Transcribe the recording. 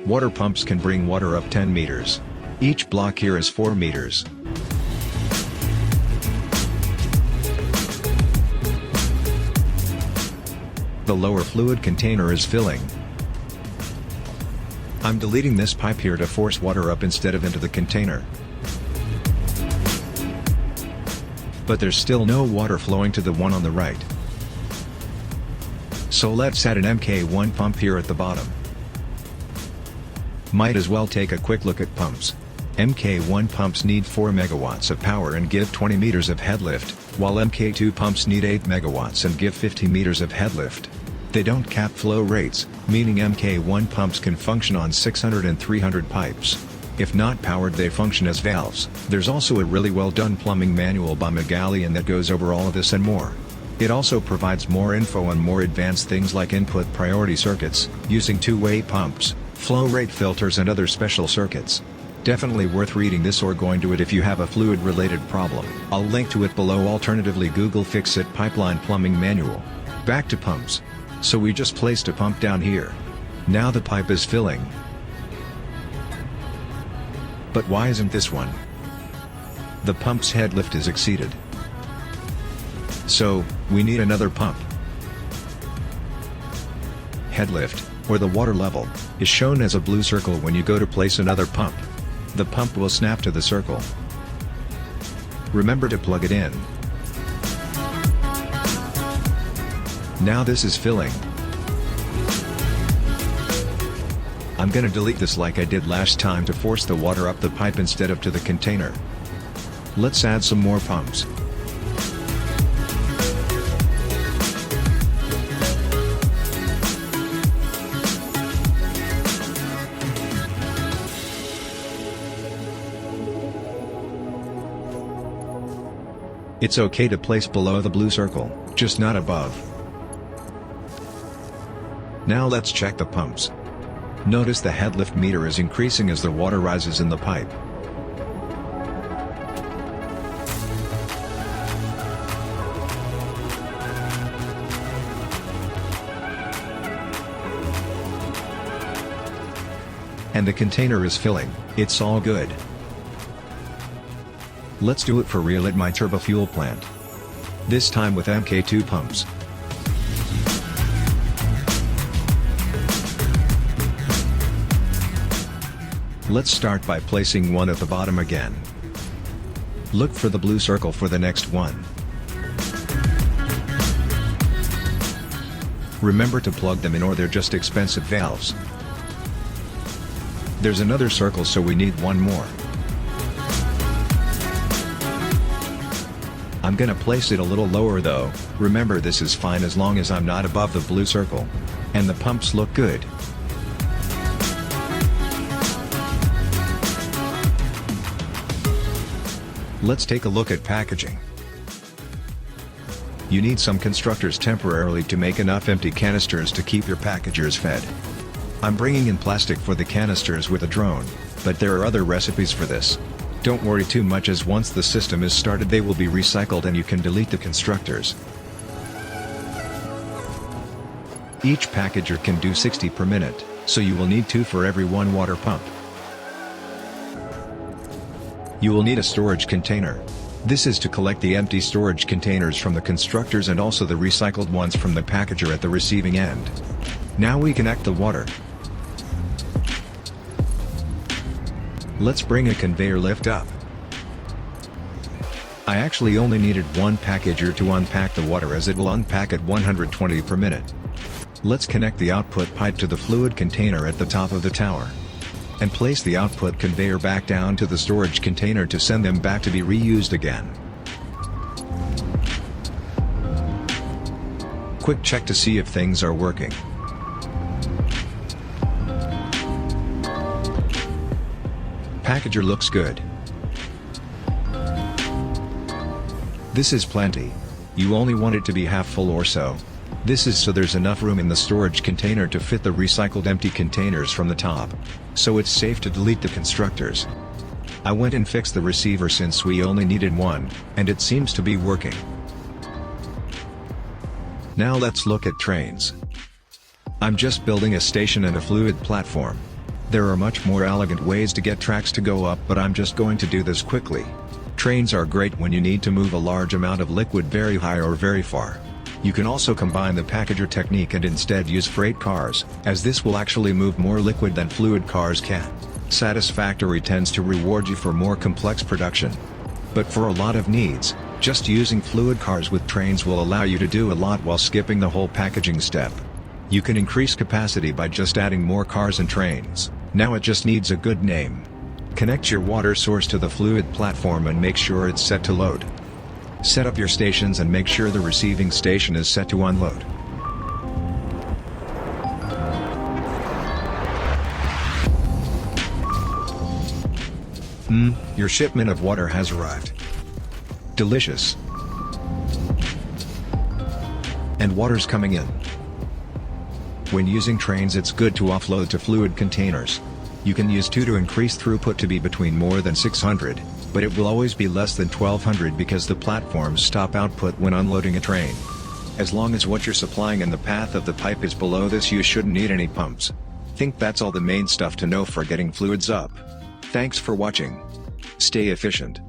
Water pumps can bring water up 10 meters. Each block here is 4 meters. The lower fluid container is filling. I'm deleting this pipe here to force water up instead of into the container. But there's still no water flowing to the one on the right. So let's add an Mk1 pump here at the bottom. Might as well take a quick look at pumps. Mk1 pumps need 4 megawatts of power and give 20 meters of head lift, while Mk2 pumps need 8 megawatts and give 50 meters of head lift. They don't cap flow rates, meaning Mk1 pumps can function on 600 and 300 pipes. If not powered, they function as valves. There's also a really well done plumbing manual by Magallian that goes over all of this and more. It also provides more info on more advanced things like input priority circuits, using two-way pumps, flow rate filters and other special circuits. Definitely worth reading this or going to it if you have a fluid-related problem. I'll link to it below. Alternatively, Google Fix-It Pipeline Plumbing Manual. Back to pumps. So we just placed a pump down here. Now the pipe is filling. But why isn't this one? The pump's head lift is exceeded. So, we need another pump. Head lift, or the water level, is shown as a blue circle when you go to place another pump. The pump will snap to the circle. Remember to plug it in. Now this is filling. I'm gonna delete this like I did last time to force the water up the pipe instead of to the container. Let's add some more pumps. It's okay to place below the blue circle, just not above. Now let's check the pumps. Notice the head lift meter is increasing as the water rises in the pipe. And the container is filling. It's all good. Let's do it for real at my turbo fuel plant. This time with Mk2 pumps. Let's start by placing one at the bottom again. Look for the blue circle for the next one. Remember to plug them in or they're just expensive valves. There's another circle, so we need one more. I'm gonna place it a little lower though. Remember, this is fine as long as I'm not above the blue circle. And the pumps look good. Let's take a look at packaging. You need some constructors temporarily to make enough empty canisters to keep your packagers fed. I'm bringing in plastic for the canisters with a drone, but there are other recipes for this. Don't worry too much, as once the system is started they will be recycled and you can delete the constructors. Each packager can do 60 per minute, so you will need 2 for every 1 water pump. You will need a storage container. This is to collect the empty storage containers from the constructors and also the recycled ones from the packager at the receiving end. Now we connect the water. Let's bring a conveyor lift up. I actually only needed one packager to unpack the water, as it will unpack at 120 per minute. Let's connect the output pipe to the fluid container at the top of the tower. And place the output conveyor back down to the storage container to send them back to be reused again. Quick check to see if things are working. Packager looks good. This is plenty. You only want it to be half full or so. This is so there's enough room in the storage container to fit the recycled empty containers from the top. So it's safe to delete the constructors. I went and fixed the receiver since we only needed one, and it seems to be working. Now let's look at trains. I'm just building a station and a fluid platform. There are much more elegant ways to get tracks to go up, but I'm just going to do this quickly. Trains are great when you need to move a large amount of liquid very high or very far. You can also combine the packager technique and instead use freight cars, as this will actually move more liquid than fluid cars can. Satisfactory tends to reward you for more complex production. But for a lot of needs, just using fluid cars with trains will allow you to do a lot while skipping the whole packaging step. You can increase capacity by just adding more cars and trains. Now it just needs a good name. Connect your water source to the fluid platform and make sure it's set to load. Set up your stations and make sure the receiving station is set to unload. Your shipment of water has arrived. Delicious. And water's coming in. When using trains, it's good to offload to fluid containers. You can use 2 to increase throughput to be between more than 600, but it will always be less than 1200 because the platforms stop output when unloading a train. As long as what you're supplying in the path of the pipe is below this, you shouldn't need any pumps. Think that's all the main stuff to know for getting fluids up. Thanks for watching. Stay efficient.